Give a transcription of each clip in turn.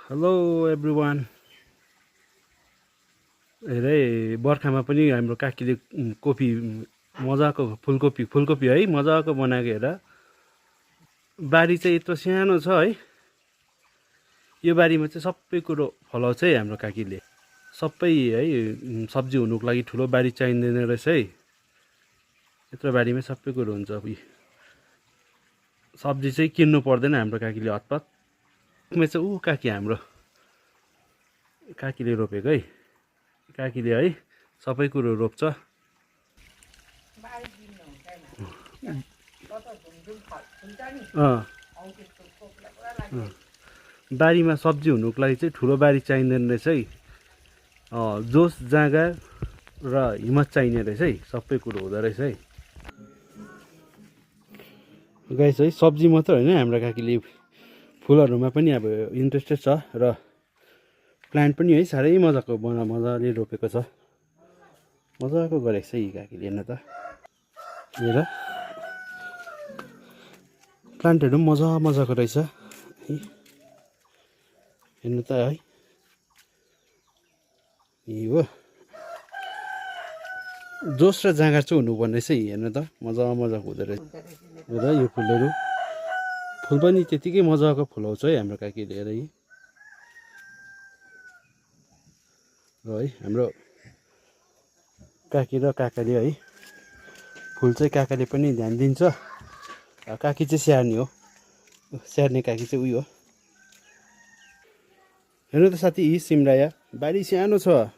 Hello everyone. हेरे बर्खामा पनि हाम्रो काकीले कोपी मजाको फुलकोपी है मजाको बनाएको हेर। बारी चाहिँ यत्रो सानो छ है। यो बारीमा चाहिँ सबै कुरो फलाउँछ है हाम्रो काकीले। सबै है सब्जी हुनुको लागि ठुलो बारी चाहिँदैन रहेछ है। यत्रो बारीमै सबै कुरो हुन्छ। सब्जी चाहिँ किन्नु पर्दैन हाम्रो काकीले हतपत। यसमा चाहिँ काकी हाम्रो काकीले रोपेको है। काकीले है सबै कुरो रोप्छ। बारीमा सब्जी हुनुको लागि चाहिँ ठुलो बारी चाहिँदैन रहेछ है। जोस जाँगा र हिम्मत चाहिने रहेछ है। सबै कुरो हुँदो रहेछ है। गाइस है सब्जी मात्र होइन हाम्रो काकीले फुलहरूमा पनि अब इन्ट्रेस्टेड छ र प्लान्ट पनि है साह्रै मजाको मजाले रोपेको छ। मजाको गरेको छ यी काकीले हेर्न त। हेर प्लान्टहरू पनि मजाको रहेछ है। हेर्नु त है यी हो जोस र जाँगर चाहिँ हुनुपर्ने रहेछ। हेर्नु त मजाको हुँदो रहेछ। र यो फुल पनि त्यतिकै मजाको फुलाउँछ है हाम्रो काकीले। हेर है हाम्रो काकी र काकाले है फुल चाहिँ काकाले पनि ध्यान दिन्छ। काकी चाहिँ स्याहार्ने हो। स्याहार्ने काकी चाहिँ उयो हो। हेर्नु त साथी यी सिमराया बारी सानो छ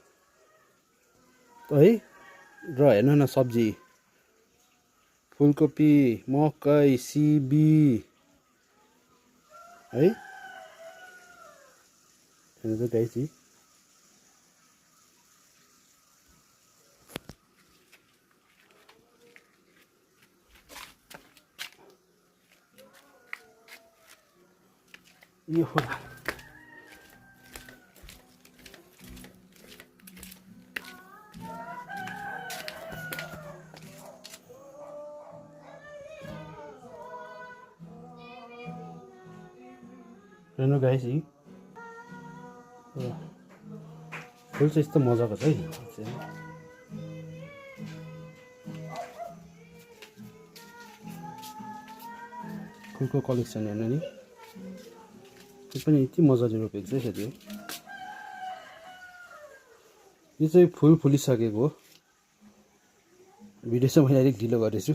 है। र हेर्नु न सब्जी फुलकोपी मकै सिबी है। हेर्नु त गाइस यो होला। हेर्नु गाइस फुल चाहिँ यस्तो मजाको छ है। फुलको कलेक्सन हेर्नु नि यो पनि यति मजाले रोपेको छ साथी हो। यो चाहिँ फुल फुलिसकेको हो। भिडियो चाहिँ मैले अलिक ढिलो गरेछु।